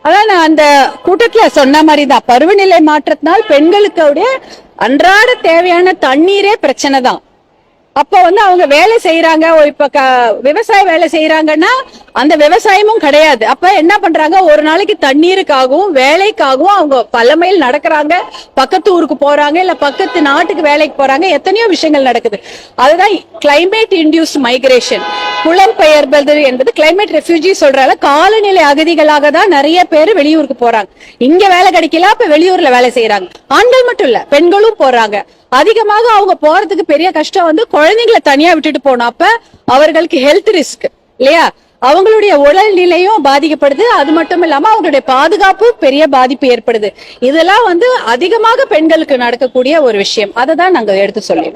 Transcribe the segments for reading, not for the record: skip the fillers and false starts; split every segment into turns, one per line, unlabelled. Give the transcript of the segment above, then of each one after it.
அதான் நான் அந்த கூட்டத்துல சொன்ன மாதிரிதான், பருவநிலை மாற்றத்தினால் பெண்களுக்கு அன்றாட தேவையான தண்ணீரே பிரச்சனை தான். அப்ப அவங்க வேலை செய்யறாங்க, இப்ப விவசாய வேலை செய்யறாங்கன்னா அந்த விவசாயமும் கிடையாது. அப்ப என்ன பண்றாங்க, ஒரு நாளைக்கு தண்ணீருக்காகவும் வேலைக்காகவும் அவங்க பல மைல் நடக்கிறாங்க, பக்கத்து ஊருக்கு போறாங்க, இல்ல பக்கத்து நாட்டுக்கு வேலைக்கு போறாங்க, எத்தனையோ விஷயங்கள் நடக்குது. அதுதான் கிளைமேட் இன்டியூஸ்ட் மைக்ரேஷன், புலம்பெயர்வது என்பது. கிளைமேட் ரெஃப்யூஜி சொல்றாங்க, காலநிலை அகதிகளாக தான் நிறைய பேர் வெளியூருக்கு போறாங்க. இங்க வேலை கிடைக்கல, அப்ப வெளியூர்ல வேலை செய்யறாங்க. ஆண்கள் மட்டும் இல்ல, பெண்களும் போறாங்க. அதிகமாக அவங்க போறதுக்கு பெரிய கஷ்டம் குழந்தைங்களை தனியா விட்டுட்டு போனோம். அப்ப அவர்களுக்கு ஹெல்த் ரிஸ்க் இல்லையா, அவங்களுடைய உடல் நிலையும் பாதிக்கப்படுது. அது மட்டும் இல்லாம அவங்களுடைய பாதுகாப்பு பெரிய பாதிப்பு ஏற்படுது. இதெல்லாம் அதிகமாக பெண்களுக்கு நடக்கக்கூடிய ஒரு விஷயம். அதை தான் நாங்க எடுத்து சொல்லி.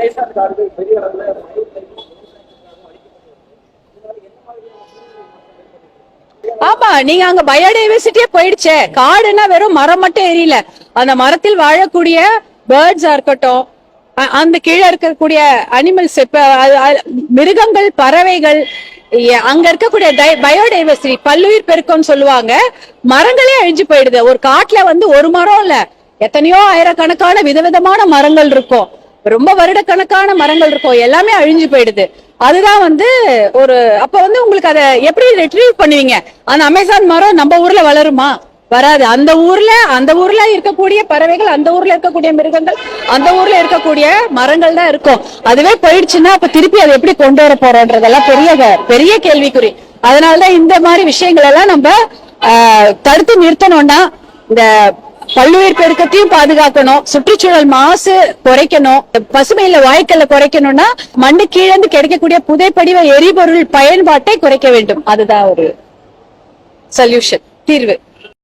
ஆமா, நீங்க அங்க பயோடைவர்சிட்டியே போயிடுச்சே. காடுன்னா வெறும் மரம் மட்டும் எரியல, அந்த மரத்தில் வாழக்கூடிய பேர்ட்ஸா இருக்கட்டும், அந்த கீழே இருக்கக்கூடிய அனிமல்ஸ், மிருகங்கள், பறவைகள், அங்க இருக்கக்கூடிய பயோடைவர்சிட்டி, பல்லுயிர் பெருக்கம்னு சொல்லுவாங்க. மரங்களே அழிஞ்சு போயிடுது. ஒரு காட்டுல ஒரு மரம் இல்ல, எத்தனையோ ஆயிரக்கணக்கான விதவிதமான மரங்கள் இருக்கும், ரொம்ப வருடக்கணக்கான மரங்கள் இருக்கும், எல்லாமே அழிஞ்சு போயிடுது. அதுதான் ஒரு அப்ப உங்களுக்கு அதை எப்படி ரெட்ரீவ் பண்ணுவீங்க? அந்த அமேசான் மரம் நம்ம ஊர்ல வளருமா? வராது. அந்த ஊர்ல இருக்கக்கூடிய பறவைகள், அந்த ஊர்ல இருக்கக்கூடிய மிருகங்கள், அந்த ஊர்ல இருக்கக்கூடிய மரங்கள் தான் இருக்கும். அதுவே போயிடுச்சுன்னா அப்ப திருப்பி அதை எப்படி கொண்டு வர போறோம்ன்றதெல்லாம் பெரிய கேள்விக்குறி. அதனாலதான் இந்த மாதிரி விஷயங்கள் எல்லாம் நம்ம தடுத்து நிறுத்தணும்னா, இந்த பல்லுயிர் பெருக்கத்தையும் பாதுகாக்கணும், சுற்றுச்சூழல் மாசு குறைக்கணும், பசுமையில வாய்க்கல்ல குறைக்கணும்னா மண்ணு கீழே கிடைக்கக்கூடிய புதைப்படிவ எரிபொருள் பயன்பாட்டை குறைக்க வேண்டும். அதுதான் ஒரு சொல்யூஷன், தீர்வு.